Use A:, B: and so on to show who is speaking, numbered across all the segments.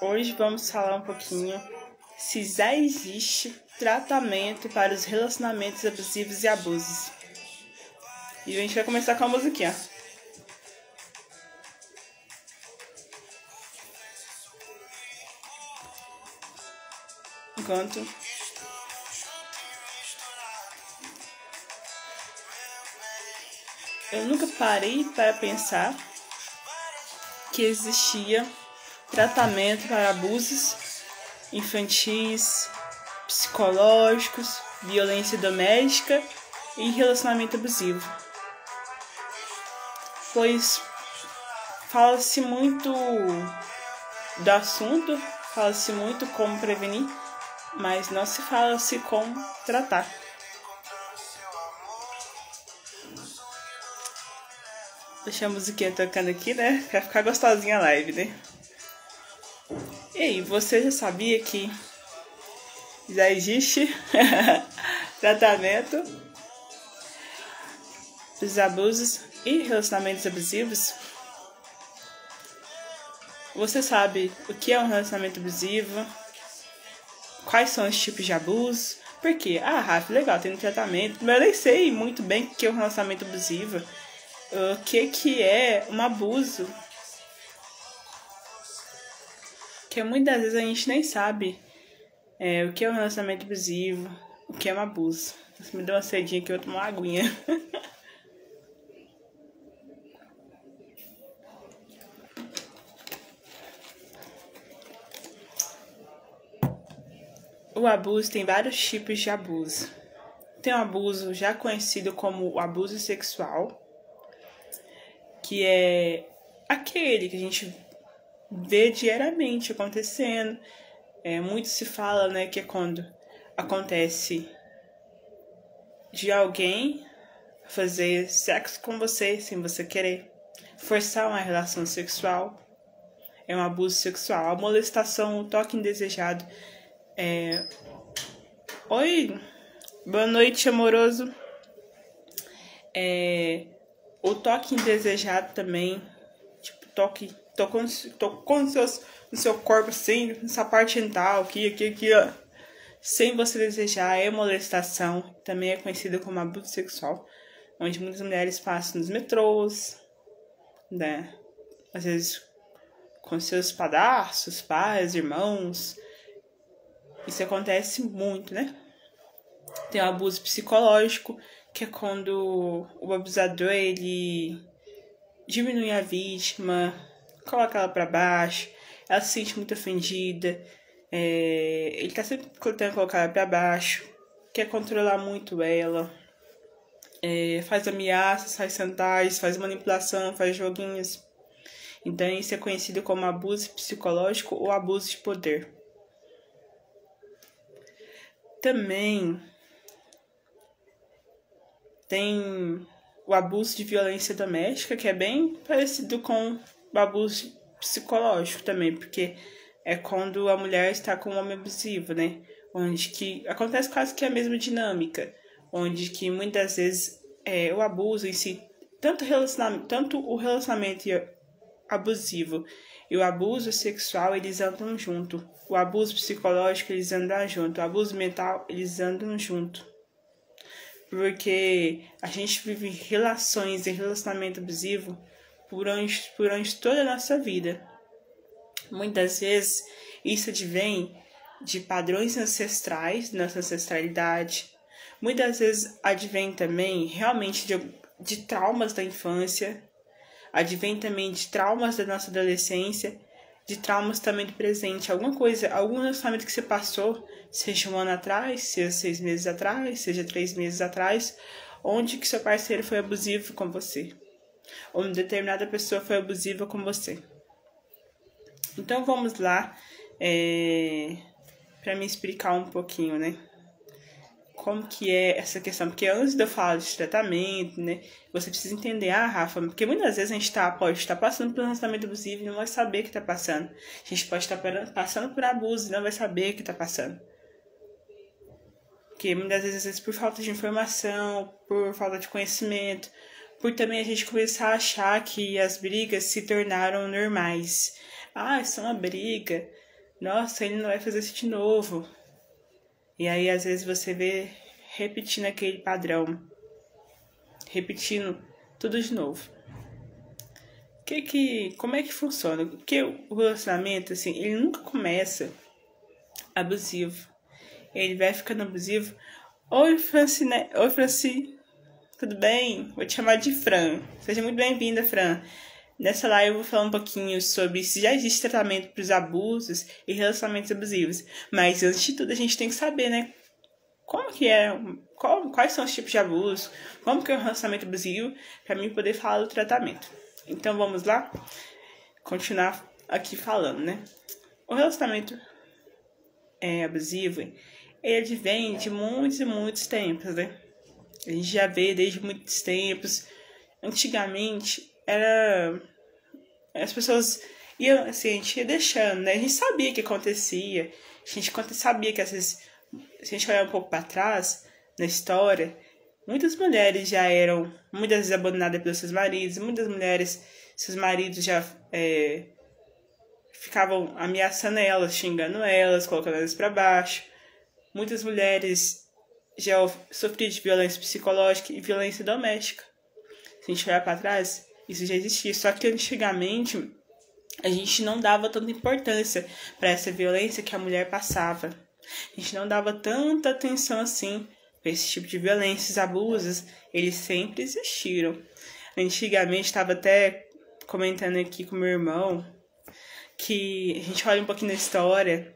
A: Hoje vamos falar um pouquinho se já existe tratamento para os relacionamentos abusivos e abusos. E a gente vai começar com a musiquinha. Enquanto eu nunca parei para pensar que existia tratamento para abusos infantis, psicológicos, violência doméstica e relacionamento abusivo. Pois fala-se muito do assunto, fala-se muito como prevenir, mas não se fala-se como tratar. Deixa a musiquinha tocando aqui, né? Pra ficar gostosinha a live, né? E aí, você já sabia que já existe tratamento dos abusos e relacionamentos abusivos? Você sabe o que é um relacionamento abusivo? Quais são os tipos de abuso? Por quê? Rafa, legal, tem um tratamento, mas eu nem sei muito bem o que é um relacionamento abusivo. O que é um abuso? Que muitas vezes a gente nem sabe o que é um relacionamento abusivo, o que é um abuso. Você me deu uma cedinha aqui, eu vou tomar uma aguinha. O abuso tem vários tipos de abuso. Tem o abuso já conhecido como o abuso sexual, que é aquele que a gente vê diariamente acontecendo. Muito se fala, né, que é quando acontece de alguém fazer sexo com você sem você querer, forçar uma relação sexual, é um abuso sexual. A molestação, o toque indesejado. Oi, boa noite, amoroso. O toque indesejado também, tipo, tocou no seu corpo assim, nessa parte genital, aqui, ó, sem você desejar, é molestação, também é conhecido como abuso sexual, onde muitas mulheres passam nos metrôs, né, às vezes com seus padrastos, pais, irmãos. Isso acontece muito, né? Tem o abuso psicológico, que é quando o abusador, ele diminui a vítima, coloca ela pra baixo, ela se sente muito ofendida, ele tá sempre tentando colocar ela pra baixo, quer controlar muito ela, faz ameaças, faz chantagens, faz manipulação, faz joguinhos. Então isso é conhecido como abuso psicológico ou abuso de poder. Também tem o abuso de violência doméstica, que é bem parecido com o abuso psicológico também, porque é quando a mulher está com um homem abusivo, né? Onde que acontece quase que a mesma dinâmica, onde que muitas vezes o abuso em si, tanto o relacionamento abusivo e o abuso sexual, eles andam junto. O abuso psicológico, eles andam junto. O abuso mental, eles andam junto. Porque a gente vive relações e relacionamento abusivo por onde toda a nossa vida. Muitas vezes, isso advém de padrões ancestrais, nossa ancestralidade. Muitas vezes advém também realmente de traumas da infância. Advém também de traumas da nossa adolescência, de traumas também do presente. Algum relacionamento que você passou, seja um ano atrás, seja 6 meses atrás, seja 3 meses atrás, onde que seu parceiro foi abusivo com você, ou determinada pessoa foi abusiva com você. Então vamos lá, para me explicar um pouquinho, né? Como que é essa questão, porque antes de eu falar de tratamento, né, você precisa entender, Rafa, porque muitas vezes a gente pode estar passando por um relacionamento abusivo e não vai saber que está passando. A gente pode estar passando por abuso e não vai saber que está passando. Porque muitas vezes por falta de informação, por falta de conhecimento, por também a gente começar a achar que as brigas se tornaram normais. Isso é uma briga, nossa, ele não vai fazer isso de novo. E aí, às vezes, você vê repetindo aquele padrão. Repetindo tudo de novo. Como é que funciona? Porque o relacionamento, assim, ele nunca começa abusivo. Ele vai ficando abusivo. Oi, Francine. Oi, Francine. Tudo bem? Vou te chamar de Fran. Seja muito bem-vinda, Fran. Nessa live eu vou falar um pouquinho sobre se já existe tratamento para os abusos e relacionamentos abusivos. Mas antes de tudo a gente tem que saber, né? Como que é? Quais são os tipos de abuso? Como que é um relacionamento abusivo? Para mim poder falar do tratamento. Então vamos lá? Continuar aqui falando, né? O relacionamento abusivo, ele advém de muitos e muitos tempos, né? A gente já vê desde muitos tempos. Antigamente, as pessoas iam, assim, a gente ia deixando, né? A gente sabia o que acontecia. A gente sabia que, às vezes, se a gente olhar um pouco para trás, na história, muitas mulheres já eram, muitas vezes, abandonadas pelos seus maridos. Muitas mulheres, seus maridos já ficavam ameaçando elas, xingando elas, colocando elas para baixo. Muitas mulheres já sofriam de violência psicológica e violência doméstica. Se a gente olhar para trás, isso já existia. Só que antigamente a gente não dava tanta importância para essa violência que a mulher passava. A gente não dava tanta atenção assim para esse tipo de violência. Os abusos, eles sempre existiram. Antigamente, estava até comentando aqui com meu irmão que a gente olha um pouquinho na história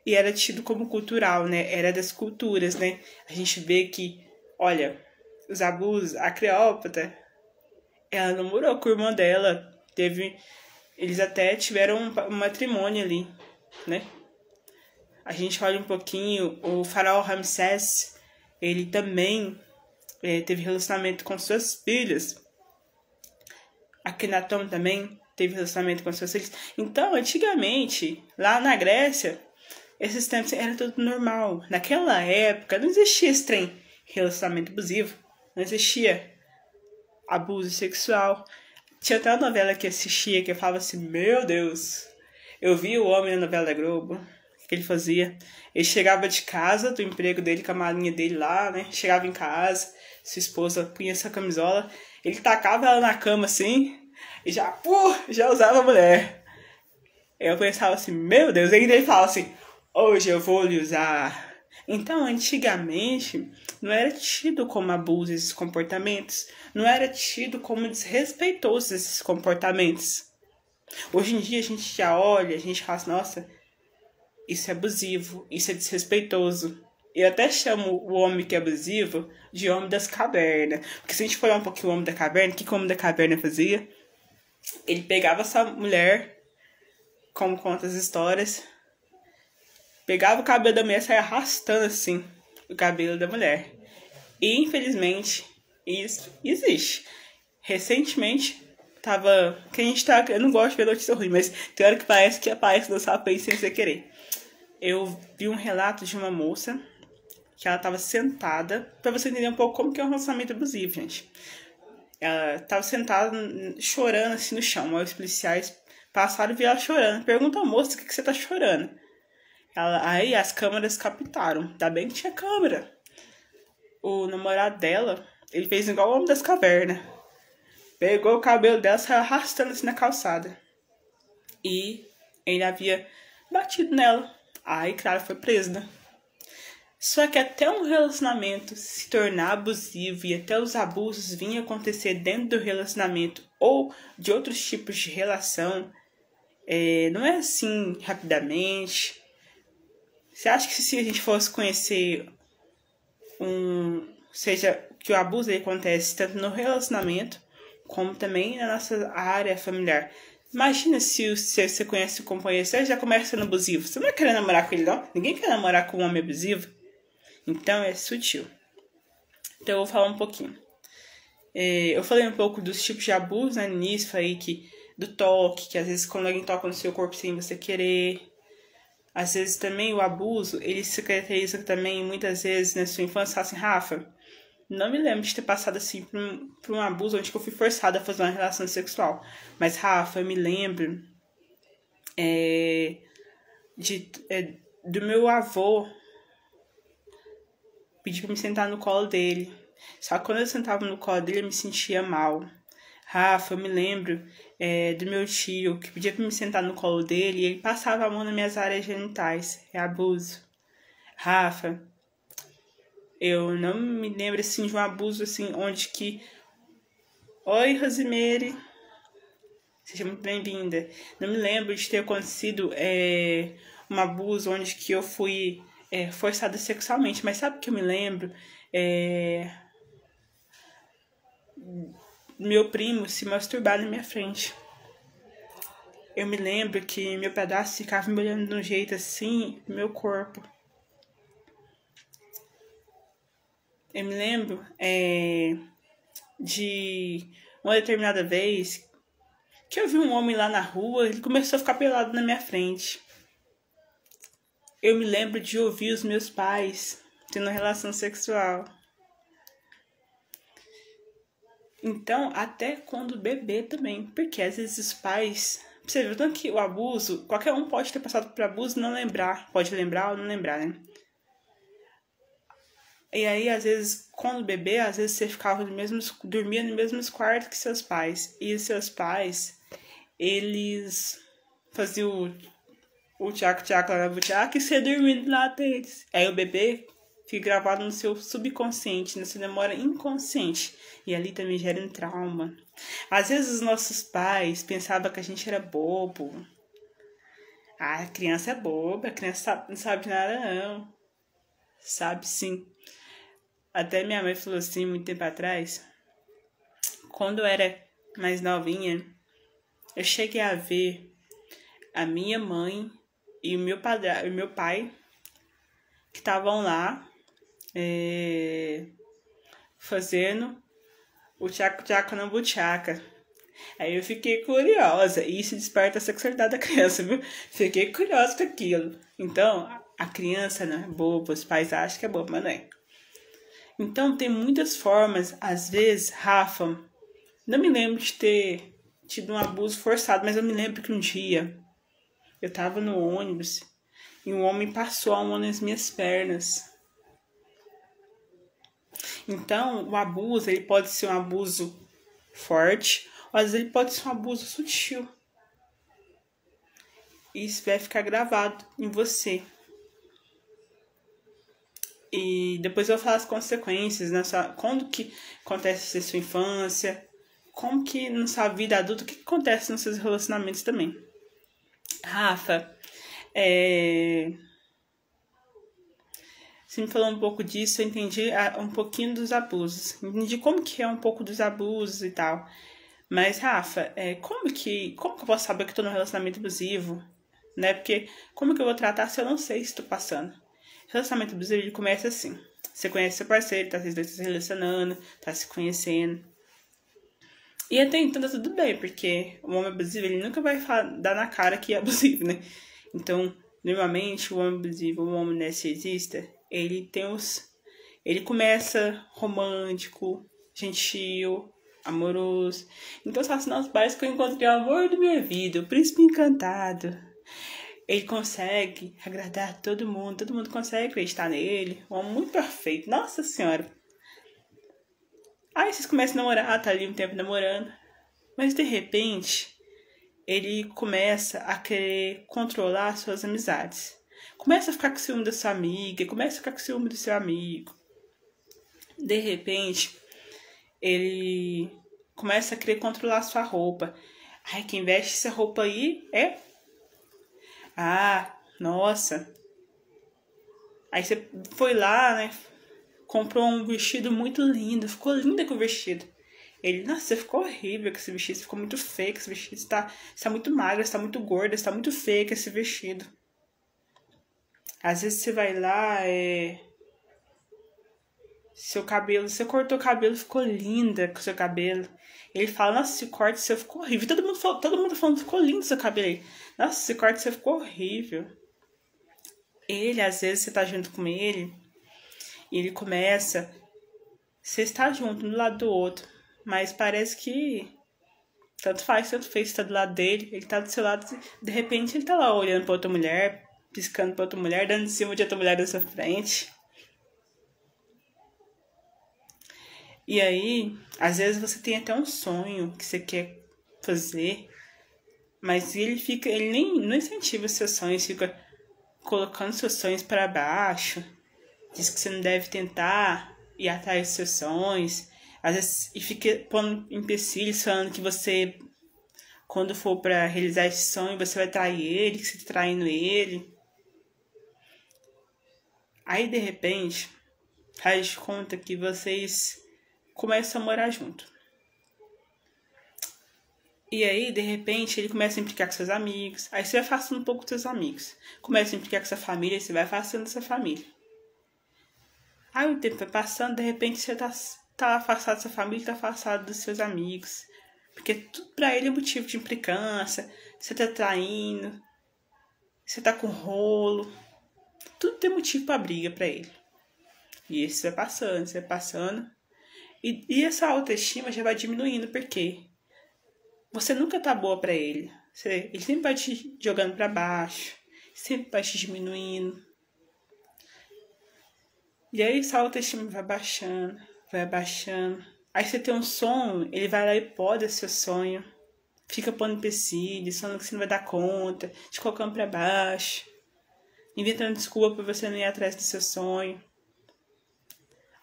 A: e era tido como cultural, né? Era das culturas, né? A gente vê que, olha, os abusos, a Cleópatra, ela namorou com o irmão dela, eles até tiveram um matrimônio ali, né? A gente olha um pouquinho, o faraó Ramsés, ele também teve relacionamento com suas filhas. Akhenaton também teve relacionamento com suas filhas. Então, antigamente, lá na Grécia, esses tempos era tudo normal. Naquela época, não existia esse trem relacionamento abusivo, não existia abuso sexual. Tinha até uma novela que assistia que eu falava assim, meu Deus, eu vi o homem na novela da Globo, o que ele fazia? Ele chegava de casa, do emprego dele, com a malinha dele lá, né? Chegava em casa, sua esposa punha essa camisola, ele tacava ela na cama assim, e já usava a mulher. Eu pensava assim, meu Deus, ainda ele falava assim, hoje eu vou lhe usar. Então, antigamente, não era tido como abuso esses comportamentos. Não era tido como desrespeitoso esses comportamentos. Hoje em dia, a gente já olha, a gente fala assim, nossa, isso é abusivo, isso é desrespeitoso. Eu até chamo o homem que é abusivo de homem das cavernas. Porque se a gente for olhar um pouquinho o homem da caverna, o que o homem da caverna fazia? Ele pegava essa mulher, como conta as histórias, pegava o cabelo da mulher e saia arrastando assim o cabelo da mulher. E infelizmente isso existe. Recentemente eu não gosto de ver notícia ruim, mas tem hora que parece que aparece no sapê sem você querer. Eu vi um relato de uma moça que ela tava sentada, pra você entender um pouco como que é um relacionamento abusivo, gente. Ela tava sentada chorando assim no chão. Os policiais passaram e viram ela chorando. Perguntam à moça, o que você tá chorando? Aí as câmeras captaram. Ainda bem que tinha câmera. O namorado dela, ele fez igual o homem das cavernas. Pegou o cabelo dela e saiu arrastando assim na calçada. E ele havia batido nela. Aí, claro, foi preso, né? Só que até um relacionamento se tornar abusivo e até os abusos vinham acontecer dentro do relacionamento ou de outros tipos de relação, não é assim rapidamente. Você acha que se a gente fosse conhecer seja que o abuso acontece tanto no relacionamento como também na nossa área familiar. Imagina se você conhece o companheiro, você já começa sendo abusivo. Você não vai querer namorar com ele, não? Ninguém quer namorar com um homem abusivo. Então é sutil. Então eu vou falar um pouquinho. Eu falei um pouco dos tipos de abuso, né? No início, falei do toque, que às vezes quando alguém toca no seu corpo sem você querer. Às vezes também o abuso, ele se caracteriza também muitas vezes na sua infância. Fala assim, Rafa, não me lembro de ter passado assim por um abuso onde eu fui forçada a fazer uma relação sexual. Mas, Rafa, eu me lembro do meu avô pedir pra me sentar no colo dele. Só que quando eu sentava no colo dele, eu me sentia mal. Rafa, eu me lembro do meu tio, que pedia pra me sentar no colo dele e ele passava a mão nas minhas áreas genitais. É abuso. Rafa, eu não me lembro, assim, de um abuso, assim, onde que... Oi, Rosimeire. Seja muito bem-vinda. Não me lembro de ter acontecido um abuso onde que eu fui forçada sexualmente. Mas sabe o que eu me lembro? Meu primo se masturbar na minha frente. Eu me lembro que meu pedaço ficava me olhando de um jeito assim, no meu corpo. Eu me lembro de uma determinada vez que eu vi um homem lá na rua, ele começou a ficar pelado na minha frente. Eu me lembro de ouvir os meus pais tendo relação sexual. Então, até quando bebê também, porque às vezes os pais... Você viu tanto que o abuso, qualquer um pode ter passado por abuso e não lembrar. Pode lembrar ou não lembrar, né? E aí, às vezes, quando bebê, às vezes você ficava dormia no mesmo quarto que seus pais. E os seus pais, eles faziam o tchaco-tchaco lá na butiaca e você dormindo lá deles. Aí o bebê fica gravado no seu subconsciente, na sua memória inconsciente. E ali também gera um trauma. Às vezes os nossos pais pensavam que a gente era bobo. Ah, a criança é boba, a criança não sabe nada não. Sabe sim. Até minha mãe falou assim, muito tempo atrás, quando eu era mais novinha, eu cheguei a ver a minha mãe e o meu pai, que estavam lá fazendo o tchaco-tchaco na buchaca. Aí eu fiquei curiosa, e isso desperta a sexualidade da criança, viu? Fiquei curiosa com aquilo. Então, a criança não é boba, os pais acham que é boba, mas não é. Então, tem muitas formas. Às vezes, Rafa, não me lembro de ter tido um abuso forçado, mas eu me lembro que um dia eu tava no ônibus e um homem passou a mão nas minhas pernas. Então, o abuso, ele pode ser um abuso forte, ou às vezes ele pode ser um abuso sutil. Isso vai ficar gravado em você. E depois eu vou falar as consequências, quando que acontece na sua infância, como que na sua vida adulta, o que acontece nos seus relacionamentos também. Rafa, você me falou um pouco disso, eu entendi um pouquinho dos abusos. Entendi como que é um pouco dos abusos e tal. Mas, Rafa, como que eu posso saber que eu tô num relacionamento abusivo? Né? Porque como que eu vou tratar se eu não sei se tô passando? Relacionamento abusivo, ele começa assim. Você conhece seu parceiro, tá se relacionando, tá se conhecendo. E até então tá tudo bem, porque o homem abusivo, ele nunca vai dar na cara que é abusivo, né? Então, normalmente, o homem abusivo, o homem narcisista, ele começa romântico, gentil, amoroso. Então, são sinais básicos que eu encontrei o amor da minha vida, o príncipe encantado. Ele consegue agradar todo mundo consegue acreditar nele. Um homem muito perfeito, nossa senhora. Aí vocês começam a namorar, tá ali um tempo namorando. Mas de repente, ele começa a querer controlar suas amizades. Começa a ficar com ciúme da sua amiga, começa a ficar com ciúme do seu amigo. De repente, ele começa a querer controlar a sua roupa. Ai, quem veste essa roupa aí é... Ah, nossa. Aí você foi lá, né? Comprou um vestido muito lindo. Ficou linda com o vestido. Ele, nossa, você ficou horrível com esse vestido. Você ficou muito feio com esse vestido. Você tá muito magra, você tá muito gorda, você tá muito feia com esse vestido. Às vezes você vai lá, seu cabelo, você cortou o cabelo, ficou linda com seu cabelo. Ele fala, nossa, esse corte seu ficou horrível. Todo mundo falando, ficou lindo seu cabelo aí. Nossa, esse corte seu ficou horrível. Ele, às vezes, você tá junto com ele, e ele começa... Você está junto, um do lado do outro, mas parece que... Tanto fez, você tá do lado dele, ele tá do seu lado, de repente ele tá lá olhando pra outra mulher, piscando pra outra mulher, dando em cima de outra mulher da sua frente. E aí, às vezes você tem até um sonho que você quer fazer, mas ele nem não incentiva os seus sonhos, fica colocando seus sonhos para baixo, diz que você não deve tentar ir atrás dos seus sonhos, às vezes, e fica pondo empecilhos, falando que você, quando for para realizar esse sonho, você vai trair ele, que você tá traindo ele. Aí, de repente, faz de conta que vocês começam a morar junto. E aí, de repente, ele começa a implicar com seus amigos. Aí você vai afastando um pouco dos seus amigos. Começa a implicar com sua família e você vai afastando da sua família. Aí o tempo vai passando, de repente você tá afastado da sua família, tá afastado dos seus amigos. Porque tudo pra ele é motivo de implicância. Você tá traindo. Você tá com rolo. Tudo tem motivo pra briga pra ele. E isso vai passando, você vai passando. E essa autoestima já vai diminuindo, porque você nunca tá boa pra ele. Ele sempre vai te jogando pra baixo, sempre vai te diminuindo. E aí essa autoestima vai baixando, vai baixando. Aí você tem um sonho, ele vai lá e poda seu sonho. Fica pondo empecilhos, falando que você não vai dar conta, te colocando pra baixo. Inventando desculpa pra você não ir atrás do seu sonho.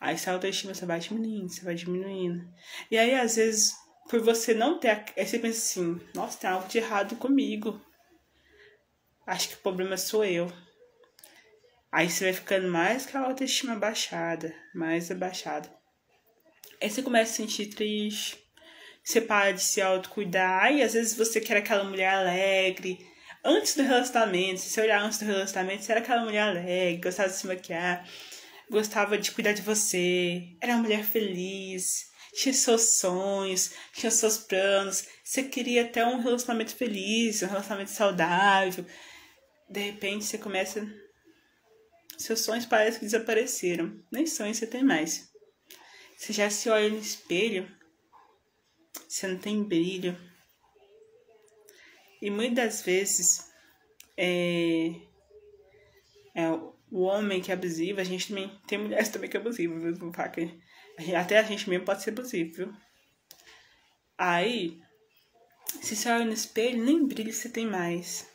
A: Aí essa autoestima você vai diminuindo, você vai diminuindo. E aí, às vezes, por você não ter... Aí você pensa assim, nossa, tem algo de errado comigo. Acho que o problema sou eu. Aí você vai ficando mais com a autoestima abaixada, mais abaixada. Aí você começa a se sentir triste. Você para de se autocuidar. Aí, às vezes, você quer aquela mulher alegre. Antes do relacionamento, se você olhar antes do relacionamento, você era aquela mulher alegre, gostava de se maquiar, gostava de cuidar de você, era uma mulher feliz, tinha seus sonhos, tinha seus planos, você queria até um relacionamento feliz, um relacionamento saudável. De repente você começa... Seus sonhos parecem que desapareceram, nem sonhos você tem mais. Você já se olha no espelho, você não tem brilho. E muitas das vezes o homem que é abusivo, a gente também tem mulheres também que é abusiva, viu? Até a gente mesmo pode ser abusivo, viu? Aí, se você olha no espelho, nem brilho você tem mais.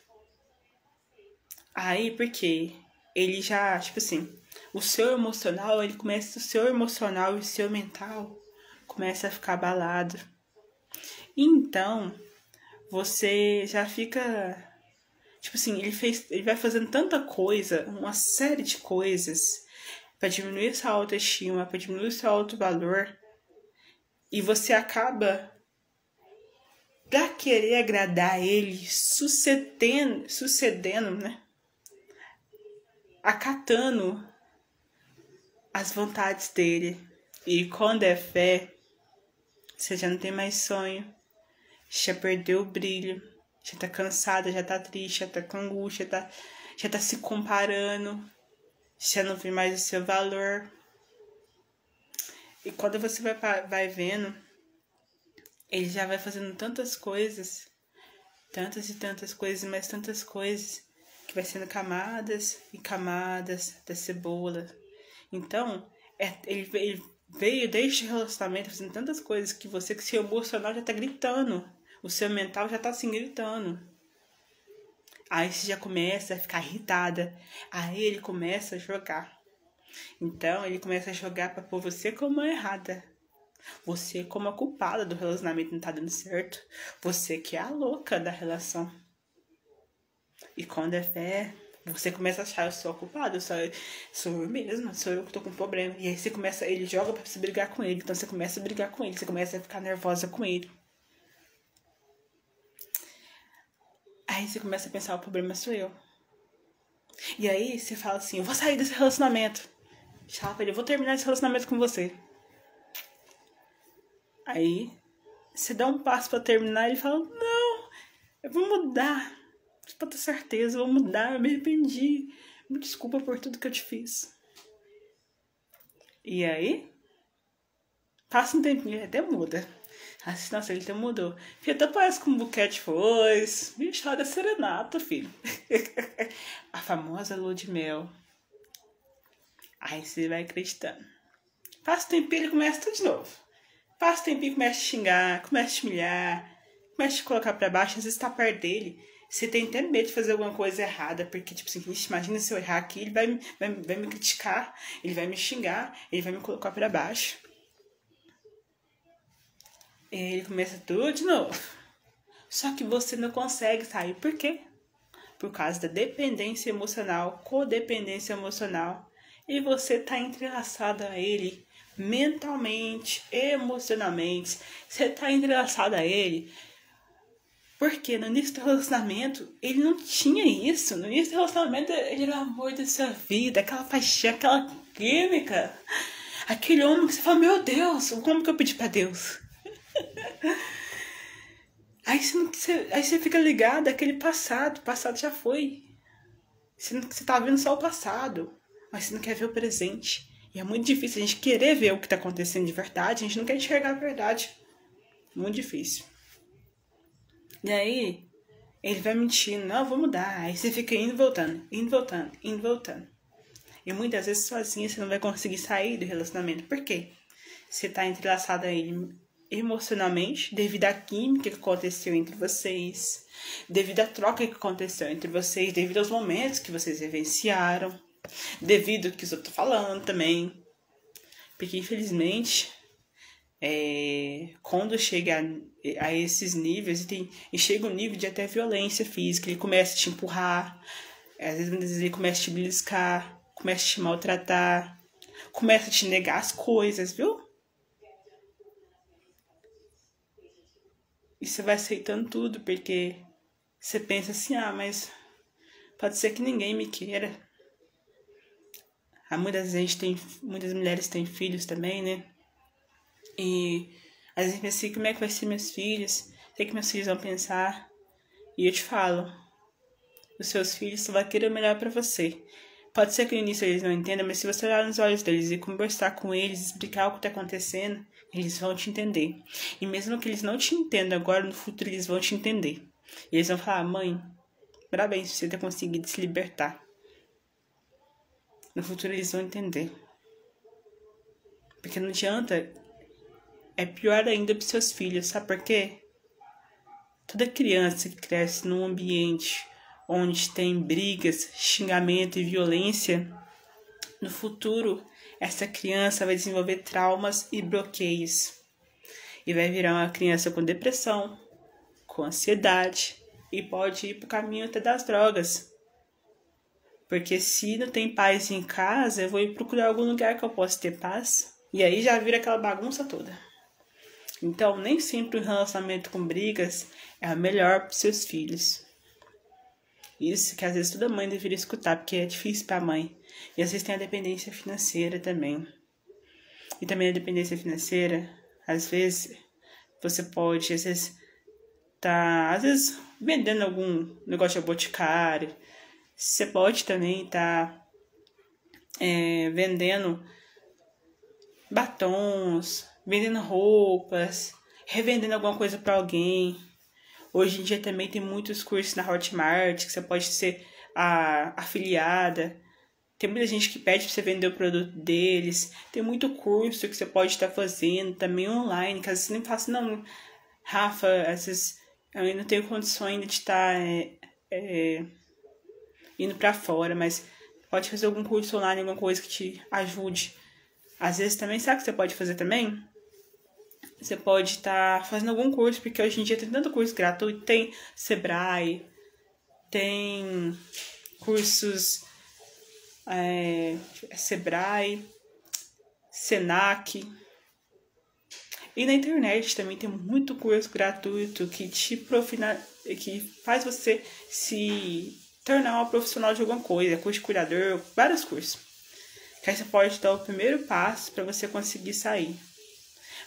A: Aí, por quê? Ele já, tipo assim, o seu emocional e o seu mental começa a ficar abalado. Então, você já fica... Tipo assim, ele vai fazendo tanta coisa, uma série de coisas, pra diminuir sua autoestima, pra diminuir seu autovalor. E você acaba, pra querer agradar ele, sucedendo, né? Acatando as vontades dele. E quando é fé, você já não tem mais sonho, já perdeu o brilho, já tá cansada, já tá triste, já tá com angústia, já tá se comparando, já não vê mais o seu valor. E quando você vai vendo, ele já vai fazendo tantas coisas, tantas e tantas coisas, mais tantas coisas, que vai sendo camadas e camadas da cebola. Então, ele veio desde o relacionamento fazendo tantas coisas que você, que seu emocional já tá gritando. O seu mental já tá assim gritando. Aí você já começa a ficar irritada. Aí ele começa a jogar. Então ele começa a jogar pra pôr você como a errada. Você como a culpada do relacionamento não tá dando certo. Você que é a louca da relação. E quando é fé, você começa a achar, eu sou a culpada, sou eu mesma, sou eu que tô com problema. E aí você começa, ele joga pra você brigar com ele. Então você começa a brigar com ele, você começa a ficar nervosa com ele. Aí você começa a pensar, o problema sou eu. E aí você fala assim, eu vou sair desse relacionamento. Fala pra ele, eu vou terminar esse relacionamento com você. Aí você dá um passo pra terminar e ele fala, não, eu vou mudar. Pra ter certeza, eu vou mudar, eu me arrependi. Me desculpa por tudo que eu te fiz. E aí, passa um tempinho, ele até muda. Assim, nossa, ele até mudou. Filho, até parece com um buquê de flores. Bicho, olha serenata, filho. A famosa lua de mel. Aí você vai acreditando. Passa o tempinho, ele começa tudo de novo. Passa o tempinho, começa a te xingar, começa a te humilhar, começa a te colocar pra baixo. Às vezes tá perto dele. Você tem até medo de fazer alguma coisa errada, porque, tipo assim, imagina se eu errar aqui, ele vai me criticar, ele vai me xingar, ele vai me colocar pra baixo. E aí ele começa tudo de novo. Só que você não consegue sair. Por quê? Por causa da dependência emocional, codependência emocional. E você tá entrelaçado a ele mentalmente, emocionalmente. Você tá entrelaçado a ele. Porque no início do relacionamento, ele não tinha isso. No início do relacionamento, ele era o amor da sua vida, aquela paixão, aquela química. Aquele homem que você fala, meu Deus, como que eu pedi pra Deus? Aí você fica ligado àquele passado. O passado já foi. Você tá vendo só o passado, mas você não quer ver o presente. E é muito difícil a gente querer ver o que tá acontecendo de verdade. A gente não quer enxergar a verdade. Muito difícil. E aí, ele vai mentindo. Não, vou mudar. Aí você fica indo e voltando. Indo e voltando. Indo e voltando. E muitas vezes sozinha você não vai conseguir sair do relacionamento. Por quê? Você tá entrelaçado a ele emocionalmente, devido à química que aconteceu entre vocês, devido à troca que aconteceu entre vocês, devido aos momentos que vocês vivenciaram, devido ao que eu tô falando também. Porque, infelizmente, quando chega a esses níveis, e chega um nível de até violência física, ele começa a te empurrar, às vezes ele começa a te beliscar, começa a te maltratar, começa a te negar as coisas, viu? E você vai aceitando tudo, porque você pensa assim, mas pode ser que ninguém me queira. Muitas mulheres têm filhos também, né? E às vezes pensa assim, como é que vai ser meus filhos? O que meus filhos vão pensar? E eu te falo, os seus filhos só vão querer o melhor pra você. Pode ser que no início eles não entendam, mas se você olhar nos olhos deles e conversar com eles, explicar o que tá acontecendo, eles vão te entender. E mesmo que eles não te entendam agora, no futuro eles vão te entender. E eles vão falar, mãe, parabéns por você ter conseguido se libertar. No futuro eles vão entender. Porque não adianta. É pior ainda pros seus filhos, sabe por quê? Toda criança que cresce num ambiente onde tem brigas, xingamento e violência, no futuro, essa criança vai desenvolver traumas e bloqueios. E vai virar uma criança com depressão, com ansiedade, e pode ir pro caminho até das drogas. Porque se não tem paz em casa, eu vou ir procurar algum lugar que eu possa ter paz. E aí já vira aquela bagunça toda. Então, nem sempre um relacionamento com brigas é o melhor para seus filhos. Isso que às vezes toda mãe deveria escutar, porque é difícil para a mãe. E às vezes tem a dependência financeira também. E também a dependência financeira, às vezes você pode, às vezes vendendo algum negócio de boticário. Você pode também estar vendendo batons, vendendo roupas, revendendo alguma coisa para alguém. Hoje em dia também tem muitos cursos na Hotmart que você pode ser afiliada. Tem muita gente que pede para você vender o produto deles. Tem muito curso que você pode estar fazendo também online, que às vezes você nem fala assim, não, Rafa, às vezes eu ainda não tenho condições ainda de estar indo para fora, mas pode fazer algum curso online, alguma coisa que te ajude. Às vezes também, sabe o que você pode fazer também? Você pode estar fazendo algum curso, porque hoje em dia tem tanto curso gratuito, tem Sebrae, tem cursos Sebrae, Senac. E na internet também tem muito curso gratuito que faz você se tornar uma profissional de alguma coisa, curso de curador, vários cursos. Que aí você pode dar o primeiro passo para você conseguir sair.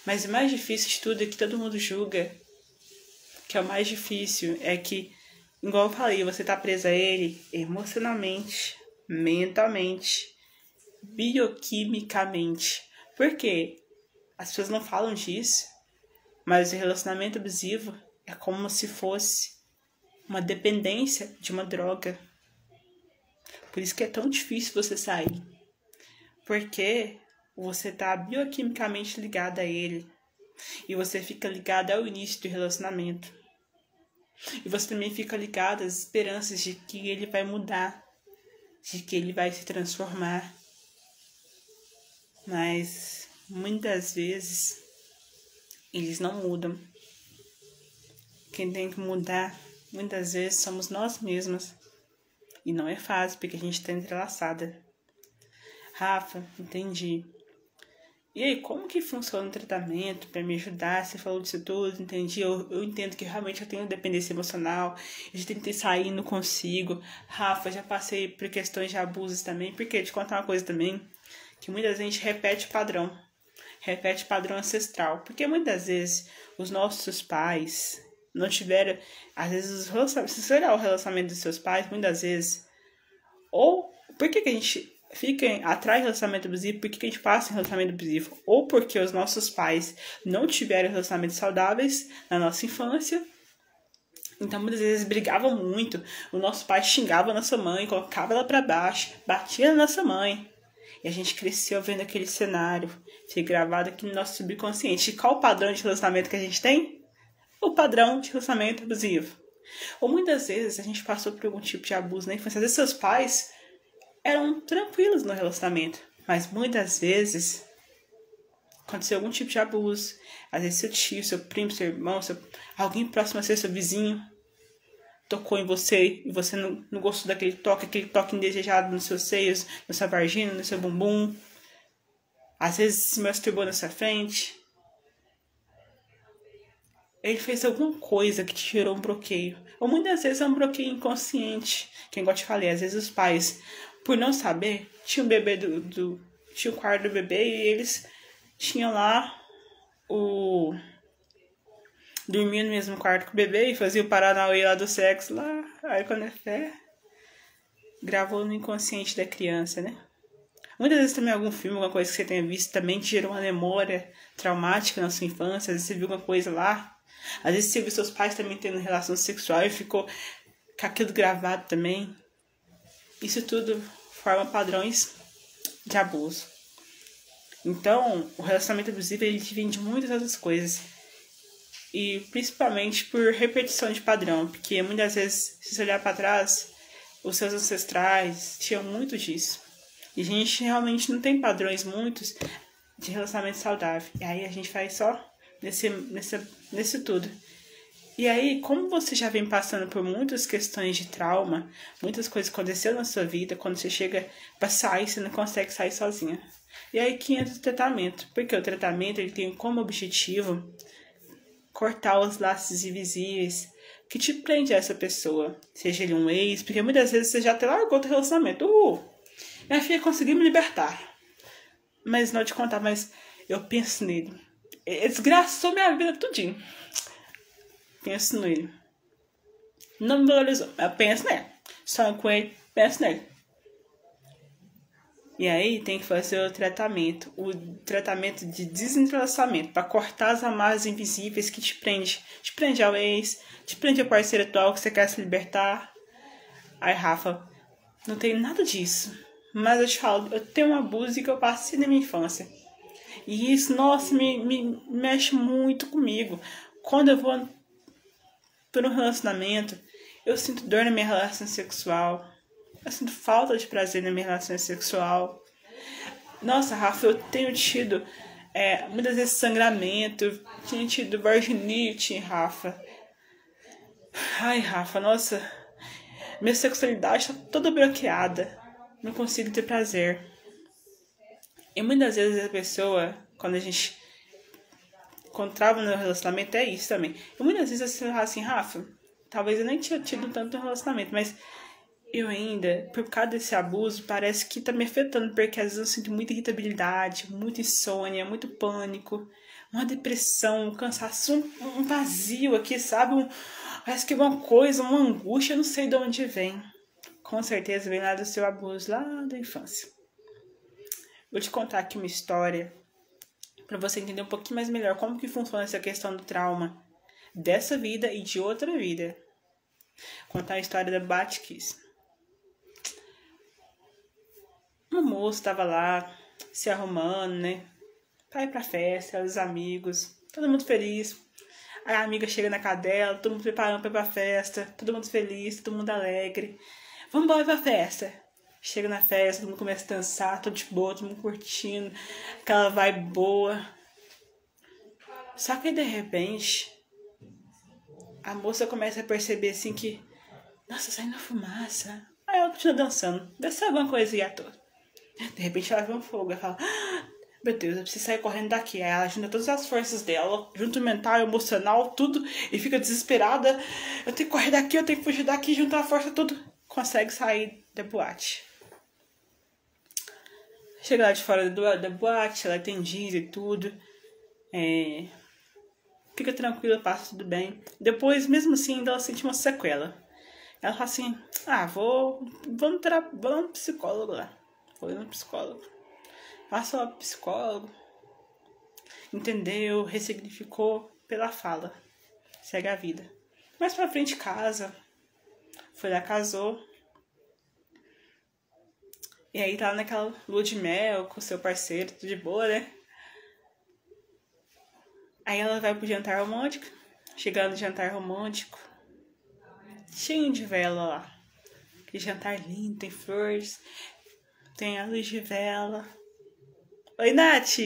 A: Mas o mais difícil de tudo é que todo mundo julga que é o mais difícil, é que, igual eu falei, você tá presa a ele emocionalmente, mentalmente, bioquimicamente. Por quê? As pessoas não falam disso, Mas o relacionamento abusivo é como se fosse uma dependência de uma droga. Por isso que é tão difícil você sair. Porque você tá bioquimicamente ligado a ele. E você fica ligado ao início do relacionamento. E você também fica ligado às esperanças de que ele vai mudar. De que ele vai se transformar. Mas muitas vezes eles não mudam. Quem tem que mudar muitas vezes somos nós mesmos. E não é fácil porque a gente está entrelaçada. Rafa, entendi. E aí, como que funciona o tratamento para me ajudar? Você falou disso tudo, entendi. Eu entendo que realmente eu tenho dependência emocional. Eu já tentei sair, não consigo. Rafa, já passei por questões de abusos também. Porque te contar uma coisa também, que muita gente repete padrão. Repete padrão ancestral. Porque muitas vezes os nossos pais não tiveram... Às vezes, se você olhar o relacionamento dos seus pais, muitas vezes... Ou, por que a gente fica atrás de relacionamento abusivo? Por que a gente passa em relacionamento abusivo? Ou porque os nossos pais não tiveram relacionamentos saudáveis na nossa infância. Então, muitas vezes brigavam muito. O nosso pai xingava a nossa mãe, colocava ela para baixo, batia na nossa mãe. E a gente cresceu vendo aquele cenário. Fica gravado aqui no nosso subconsciente. E qual o padrão de relacionamento que a gente tem? O padrão de relacionamento abusivo. Ou muitas vezes a gente passou por algum tipo de abuso na infância. Às vezes seus pais eram tranquilos no relacionamento. Mas muitas vezes aconteceu algum tipo de abuso. Às vezes seu tio, seu primo, seu irmão, alguém próximo a ser seu vizinho tocou em você e você não gostou daquele toque indesejado nos seus seios, na sua vagina, no seu bumbum. Às vezes se masturbou na sua frente. Ele fez alguma coisa que te gerou um bloqueio. Ou muitas vezes é um bloqueio inconsciente. Que igual eu te falei, às vezes os pais, por não saber, tinha um bebê tinha o quarto do bebê e eles tinham lá dormia no mesmo quarto que o bebê e fazia o paranauê lá do sexo lá. Aí quando é fé, gravou no inconsciente da criança, né? Muitas vezes também algum filme, alguma coisa que você tenha visto também te gerou uma memória traumática na sua infância. Às vezes você viu alguma coisa lá. Às vezes você viu seus pais também tendo relação sexual e ficou com aquilo gravado também. Isso tudo forma padrões de abuso. Então, o relacionamento abusivo ele vem de muitas outras coisas. E principalmente por repetição de padrão. Porque muitas vezes, se você olhar para trás, os seus ancestrais tinham muito disso. E a gente realmente não tem padrões muitos de relacionamento saudável. E aí a gente faz só nesse tudo. E aí, como você já vem passando por muitas questões de trauma, muitas coisas aconteceram na sua vida, quando você chega para sair, você não consegue sair sozinha. E aí que entra o tratamento. Porque o tratamento ele tem como objetivo cortar os laços invisíveis que te prende a essa pessoa. Seja ele um ex, porque muitas vezes você já até largou outro relacionamento. Minha filha conseguiu me libertar. Mas não te contar, mas eu penso nele. Ele desgraçou minha vida tudinho. Penso nele. Não me valorizou, mas eu penso nele. Sonho com ele, penso nele. E aí tem que fazer o tratamento de desenlaçamento, para cortar as amarras invisíveis que te prende. Te prende ao ex, te prende ao parceiro atual que você quer se libertar. Aí, Rafa, não tem nada disso. Mas eu te falo, eu tenho um abuso que eu passei na minha infância. E isso, nossa, me mexe muito comigo. Quando eu vou por um relacionamento, eu sinto dor na minha relação sexual. Eu sinto falta de prazer na minha relação sexual. Nossa, Rafa, eu tenho tido muitas vezes sangramento. Tinha tido virginite, Rafa. Ai, Rafa, nossa. Minha sexualidade tá toda bloqueada. Não consigo ter prazer. E muitas vezes a pessoa, quando a gente encontrava no relacionamento, é isso também. E muitas vezes você fala assim, Rafa, talvez eu nem tinha tido tanto relacionamento, mas eu ainda, por causa desse abuso, parece que tá me afetando, porque às vezes eu sinto muita irritabilidade, muita insônia, muito pânico, uma depressão, um cansaço, um vazio aqui, sabe? Parece que uma coisa, uma angústia, eu não sei de onde vem. Com certeza vem lá do seu abuso, lá da infância. Vou te contar aqui uma história para você entender um pouquinho mais melhor como que funciona essa questão do trauma dessa vida e de outra vida. Contar a história da Batkiss. Uma moça estava lá se arrumando, né? Pra ir pra festa, os amigos, todo mundo feliz. Aí a amiga chega na casa dela, todo mundo preparando pra ir pra festa, todo mundo feliz, todo mundo alegre. Vamos embora pra festa. Chega na festa, todo mundo começa a dançar, tudo de boa, todo mundo curtindo, aquela vibe boa. Só que de repente, a moça começa a perceber assim que, nossa, saindo fumaça. Aí ela continua dançando, deve ser alguma coisa aí à toa. De repente ela vê um fogo, ela fala, meu Deus, eu preciso sair correndo daqui. Aí ela junta todas as forças dela, junto mental, emocional, tudo, e fica desesperada. Eu tenho que correr daqui, eu tenho que fugir daqui, juntar a força, tudo. Consegue sair da boate. Chega lá de fora da boate, ela é atendida e tudo. Fica tranquila, passa tudo bem. Depois, mesmo assim, ainda ela sente uma sequela. Ela fala assim, vamos no psicólogo lá. Foi no psicólogo. Passa lá pro psicólogo. Entendeu, ressignificou pela fala. Segue a vida. Mais pra frente, casa. Foi lá, casou. E aí tá naquela lua de mel com o seu parceiro, tudo de boa, né? Aí ela vai pro jantar romântico. Chegando no jantar romântico, cheio de vela lá. Que jantar lindo, tem flores, tem a luz de vela. Oi, Nath!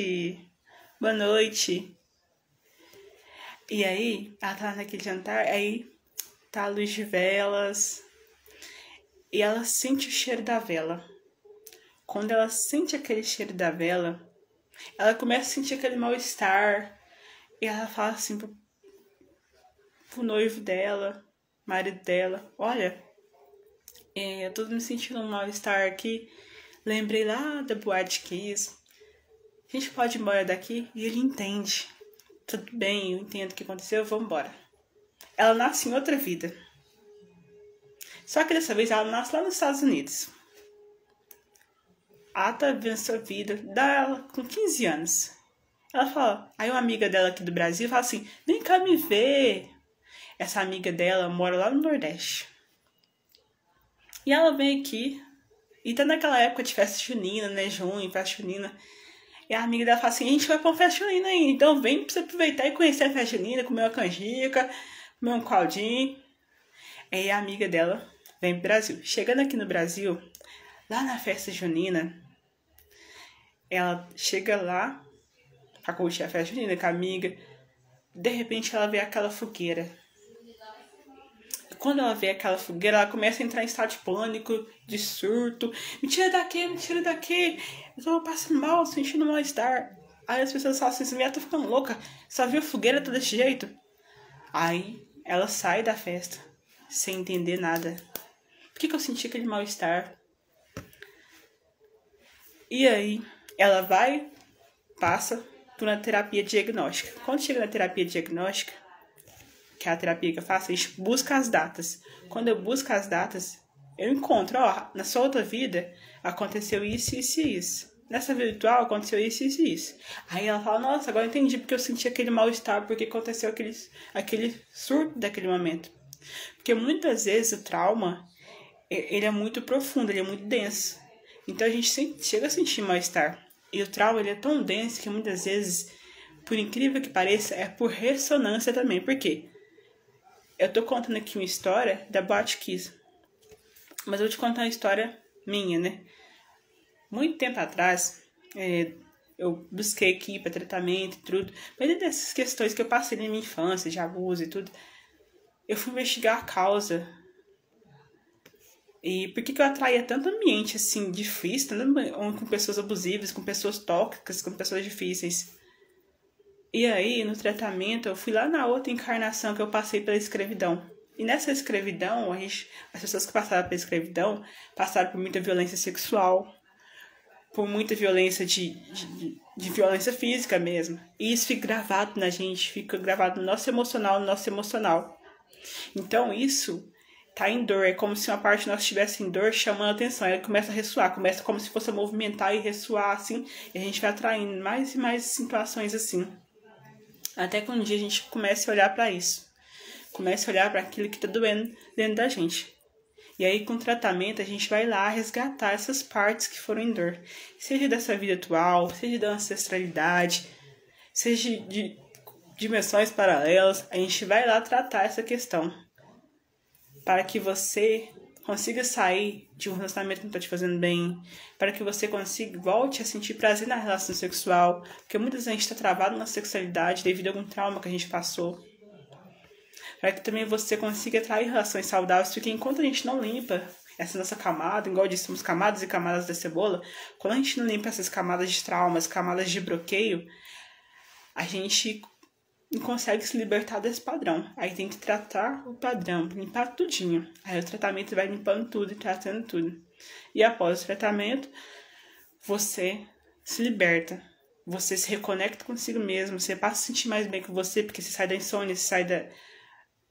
A: Boa noite! E aí, ela tá naquele jantar, aí tá a luz de velas. E ela sente o cheiro da vela. Quando ela sente aquele cheiro da vela, ela começa a sentir aquele mal-estar. E ela fala assim pro noivo dela, marido dela, olha, eu tô me sentindo um mal-estar aqui. Lembrei lá da Boate Kiss. A gente pode ir embora daqui? E ele entende. Tudo bem, eu entendo o que aconteceu, vamos embora. Ela nasce em outra vida. Só que dessa vez ela nasce lá nos Estados Unidos. Ela tá vivendo sua vida, dá ela com 15 anos. Ela fala, aí uma amiga dela aqui do Brasil fala assim, vem cá me ver. Essa amiga dela mora lá no Nordeste. E ela vem aqui, e tá naquela época de festa junina, né, junho, festa junina. E a amiga dela fala assim, a gente vai pra uma festa junina aí, então vem pra você aproveitar e conhecer a festa junina, comer uma canjica, comer um caldinho. Aí a amiga dela vem pro Brasil. Chegando aqui no Brasil, lá na festa junina, ela chega lá pra curtir a festa junina com a amiga. De repente ela vê aquela fogueira. E quando ela vê aquela fogueira, ela começa a entrar em estado de pânico, de surto. Me tira daqui, me tira daqui. Eu tô passando mal, sentindo mal-estar. Aí as pessoas falam assim, essa mulher tá ficando louca. Só viu a fogueira, tá desse jeito. Aí ela sai da festa, sem entender nada. Por que eu senti aquele mal-estar? E aí ela vai, passa por uma terapia diagnóstica. Quando chega na terapia diagnóstica, que é a terapia que eu faço, a gente busca as datas. Quando eu busco as datas, eu encontro, ó, na sua outra vida aconteceu isso, isso e isso. Nessa vida atual aconteceu isso, isso e isso. Aí ela fala, nossa, agora eu entendi porque eu senti aquele mal-estar, porque aconteceu aquele surto daquele momento. Porque muitas vezes o trauma, ele é muito profundo, ele é muito denso. Então a gente chega a sentir mal-estar. E o trauma, ele é tão denso que muitas vezes, por incrível que pareça, é por ressonância também. Por quê? Eu tô contando aqui uma história da Boate Kiss. Mas eu vou te contar uma história minha, né? Muito tempo atrás, eu busquei aqui para tratamento e tudo. Mas dessas questões que eu passei na minha infância, de abuso e tudo, eu fui investigar a causa. E por que eu atraía tanto ambiente, assim, difícil, com pessoas abusivas, com pessoas tóxicas, com pessoas difíceis. E aí, no tratamento, eu fui lá na outra encarnação que eu passei pela escravidão. E nessa escravidão, as pessoas que passaram pela escravidão passaram por muita violência sexual, por muita violência de violência física mesmo. E isso fica gravado na gente, fica gravado no nosso emocional, Então isso tá em dor. É como se uma parte nossa estivesse em dor, chamando a atenção. Ela começa a ressoar, começa como se fosse a movimentar e ressoar, assim. E a gente vai atraindo mais e mais situações assim. Até que um dia a gente comece a olhar para isso. Comece a olhar para aquilo que tá doendo dentro da gente. E aí, com o tratamento, a gente vai lá resgatar essas partes que foram em dor. Seja dessa vida atual, seja da ancestralidade, seja de dimensões paralelas, a gente vai lá tratar essa questão. Para que você consiga sair de um relacionamento que não está te fazendo bem, para que você consiga, volte a sentir prazer na relação sexual, porque muitas vezes a gente está travado na sexualidade devido a algum trauma que a gente passou. Para que também você consiga atrair relações saudáveis, porque enquanto a gente não limpa essa nossa camada, igual eu disse, somos camadas e camadas da cebola, quando a gente não limpa essas camadas de traumas, camadas de bloqueio, a gente não consegue se libertar desse padrão. Aí tem que tratar o padrão, limpar tudinho. Aí o tratamento vai limpando tudo e tratando tudo. E após o tratamento, você se liberta. Você se reconecta consigo mesmo, você passa a se sentir mais bem com você, porque você sai da insônia, você sai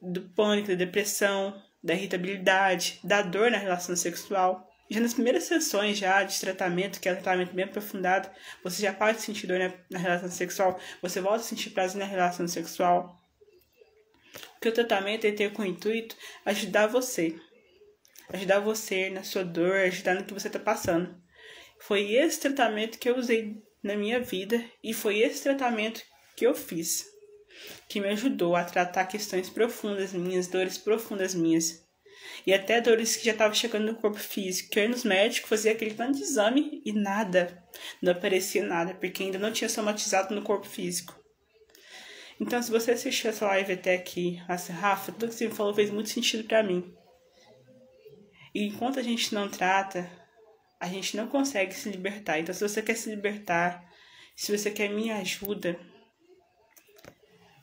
A: do pânico, da depressão, da irritabilidade, da dor na relação sexual. Já nas primeiras sessões já de tratamento, que é um tratamento bem aprofundado, você já para de sentir dor na relação sexual, você volta a sentir prazer na relação sexual. Porque o tratamento tem com o intuito ajudar você na sua dor, ajudar no que você está passando. Foi esse tratamento que eu usei na minha vida e foi esse tratamento que eu fiz, que me ajudou a tratar questões profundas minhas, dores profundas minhas. E até dores que já estavam chegando no corpo físico. Que eu ia nos médicos, fazia aquele tanto de exame e nada. Não aparecia nada, porque ainda não tinha somatizado no corpo físico. Então, se você assistiu essa live até aqui, assim, Rafa, tudo que você me falou fez muito sentido pra mim. E enquanto a gente não trata, a gente não consegue se libertar. Então, se você quer se libertar, se você quer minha ajuda,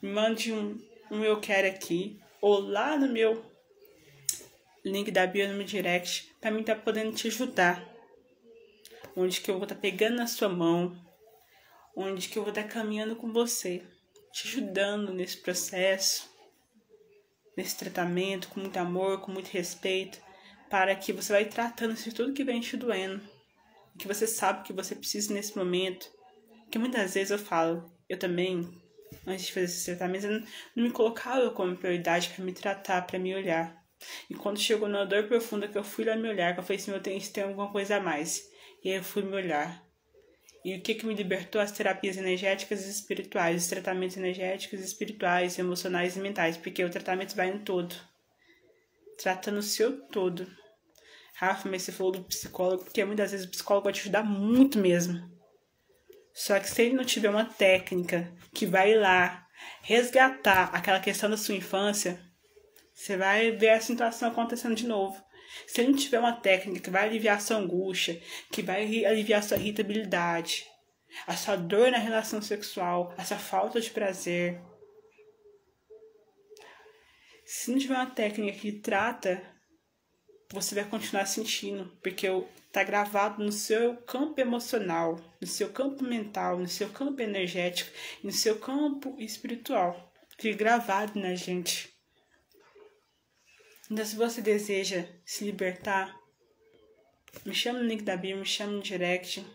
A: me mande um eu quero aqui, ou lá no meu link da bio no meu direct, pra mim tá podendo te ajudar. Onde que eu vou estar pegando na sua mão, onde que eu vou estar caminhando com você, te ajudando nesse processo, nesse tratamento, com muito amor, com muito respeito, para que você vai tratando de tudo que vem te doendo, que você sabe que você precisa nesse momento. Porque muitas vezes eu falo, eu também, antes de fazer esse tratamento, eu não me colocava como prioridade para me tratar, para me olhar. E quando chegou numa dor profunda que eu fui lá me olhar, que eu falei assim, tem alguma coisa a mais. E aí eu fui me olhar. E o que me libertou? As terapias energéticas e espirituais, os tratamentos energéticos, espirituais, emocionais e mentais. Porque o tratamento vai no todo. Tratando o seu todo. Rafa, mas você falou do psicólogo, porque muitas vezes o psicólogo vai te ajudar muito mesmo. Só que se ele não tiver uma técnica que vai lá resgatar aquela questão da sua infância, você vai ver a situação acontecendo de novo. Se ele não tiver uma técnica que vai aliviar a sua angústia, que vai aliviar a sua irritabilidade, a sua dor na relação sexual, a sua falta de prazer. Se não tiver uma técnica que trata, você vai continuar sentindo, porque tá gravado no seu campo emocional, no seu campo mental, no seu campo energético e no seu campo espiritual. Fica gravado na gente. Então, se você deseja se libertar, me chama no link da bio, me chama no direct,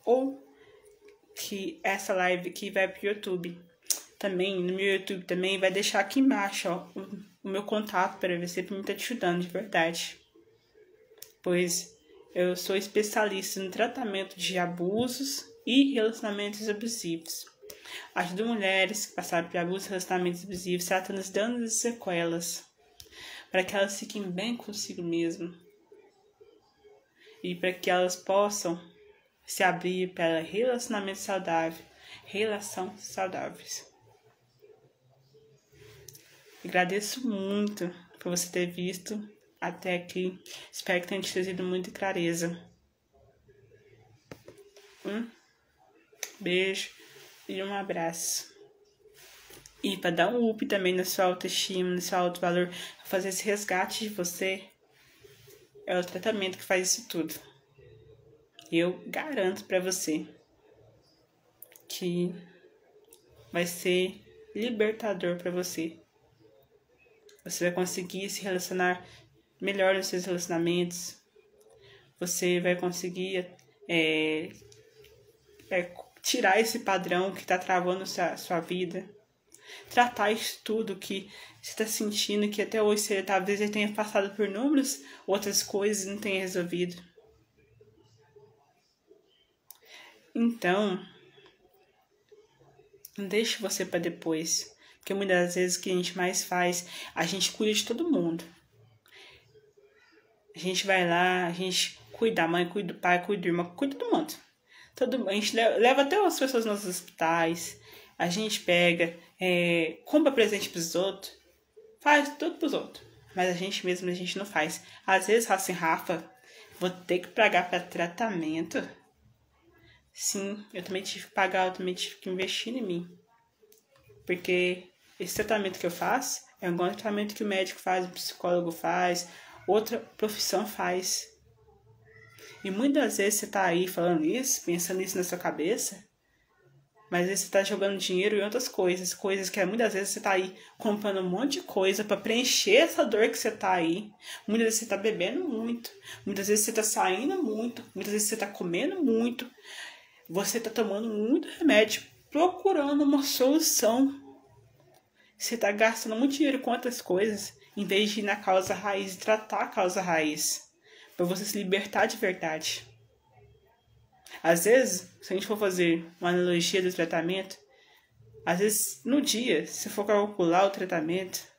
A: ou que essa live aqui vai pro YouTube. Também, no meu YouTube também, vai deixar aqui embaixo, ó, o meu contato para você, para mim estar te ajudando de verdade. Pois eu sou especialista no tratamento de abusos e relacionamentos abusivos. Ajudo mulheres que passaram por abusos e relacionamentos abusivos, tratando os danos e sequelas, para que elas fiquem bem consigo mesmas e para que elas possam se abrir para relacionamento saudável, relações saudáveis. Agradeço muito por você ter visto até aqui. Espero que tenha te trazido muita clareza. Um beijo e um abraço. E para dar um up também na sua autoestima, no seu alto valor, fazer esse resgate de você, é o tratamento que faz isso tudo. Eu garanto para você que vai ser libertador para você. Você vai conseguir se relacionar melhor nos seus relacionamentos. Você vai conseguir tirar esse padrão que tá travando sua vida. Tratar isso tudo que você está sentindo, que até hoje você talvez já tenha passado por inúmeras outras coisas e não tenha resolvido. Então, não deixe você para depois. Porque muitas das vezes o que a gente mais faz, a gente cuida de todo mundo. A gente vai lá, a gente cuida da mãe, cuida do pai, cuida do irmão, cuida do mundo. A gente leva até as pessoas nos hospitais. A gente pega, compra presente pros outros. Faz tudo pros outros. Mas a gente mesmo, a gente não faz. Às vezes, assim, Rafa, vou ter que pagar para tratamento. Sim, eu também tive que pagar, eu também tive que investir em mim. Porque esse tratamento que eu faço é um tratamento que o médico faz, o psicólogo faz, outra profissão faz. E muitas vezes você tá aí falando isso, pensando isso na sua cabeça, mas às vezes você tá jogando dinheiro em outras coisas. Coisas que muitas vezes você tá aí comprando um monte de coisa pra preencher essa dor que você tá aí. Muitas vezes você tá bebendo muito. Muitas vezes você tá saindo muito. Muitas vezes você tá comendo muito. Você tá tomando muito remédio, procurando uma solução. Você tá gastando muito dinheiro com outras coisas, em vez de ir na causa raiz e tratar a causa raiz, para você se libertar de verdade. Às vezes, se a gente for fazer uma analogia do tratamento, às vezes no dia, se for calcular o tratamento,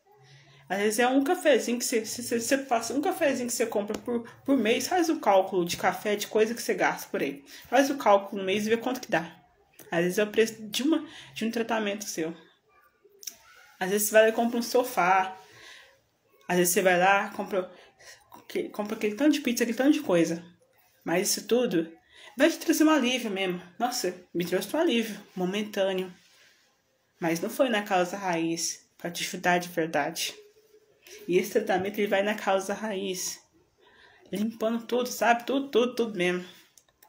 A: às vezes é um cafezinho que você passa, um cafezinho que você compra por mês, faz o cálculo de café, de coisa que você gasta por aí. Faz o cálculo no mês e vê quanto que dá. Às vezes é o preço de um tratamento seu. Às vezes você vai lá e compra um sofá. Às vezes você vai lá e compra aquele tanto de pizza, aquele tanto de coisa. Mas isso tudo vai te trazer um alívio mesmo. Nossa, me trouxe um alívio momentâneo. Mas não foi na causa raiz, para te ajudar de verdade. E esse tratamento ele vai na causa raiz, limpando tudo, sabe? Tudo mesmo.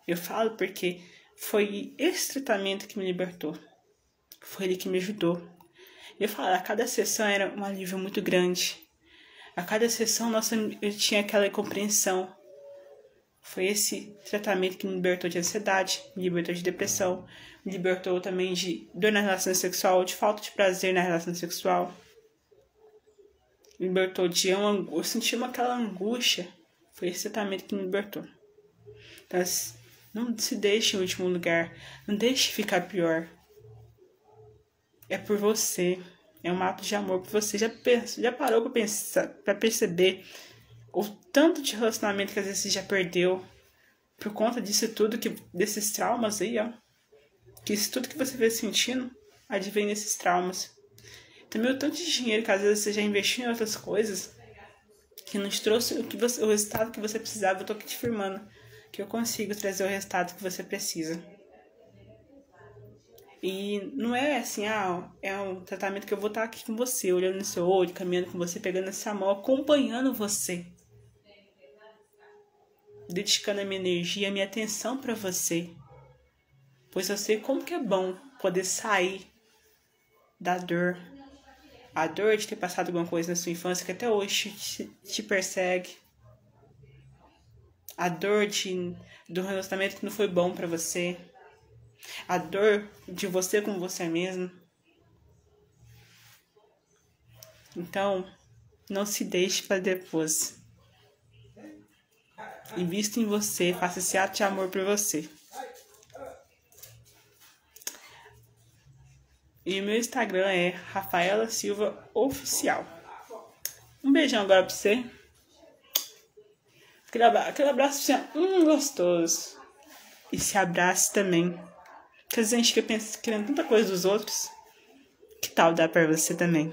A: Eu falo porque foi esse tratamento que me libertou. Foi ele que me ajudou. Eu falo, a cada sessão era um alívio muito grande. A cada sessão, nossa, eu tinha aquela compreensão. Foi esse tratamento que me libertou de ansiedade, me libertou de depressão, me libertou também de dor na relação sexual, de falta de prazer na relação sexual. Me libertou de eu senti aquela angústia. Foi esse tratamento que me libertou. Então, não se deixe em último lugar. Não deixe ficar pior. É por você. É um ato de amor por você. Já parou pra pensar, pra perceber o tanto de relacionamento que às vezes você já perdeu por conta disso tudo, desses traumas aí, ó. Que isso tudo que você vem sentindo advém desses traumas. Também o tanto de dinheiro que às vezes você já investiu em outras coisas que não te trouxe o resultado que você precisava. Eu tô aqui te afirmando que eu consigo trazer o resultado que você precisa. E não é assim, é um tratamento que eu vou estar aqui com você, olhando no seu olho, caminhando com você, pegando essa mão, acompanhando você. Dedicando a minha energia, a minha atenção para você. Pois eu sei como que é bom poder sair da dor. A dor de ter passado alguma coisa na sua infância que até hoje te persegue. A dor do relacionamento que não foi bom para você. A dor de você com você mesmo. Então, não se deixe para depois. Invista em você, faça esse ato de amor por você. E o meu Instagram é Rafaela Silva Oficial. Um beijão agora pra você. Aquele abraço gostoso. E se abrace também. Porque às vezes a gente fica querendo tanta coisa dos outros. Que tal dar pra você também?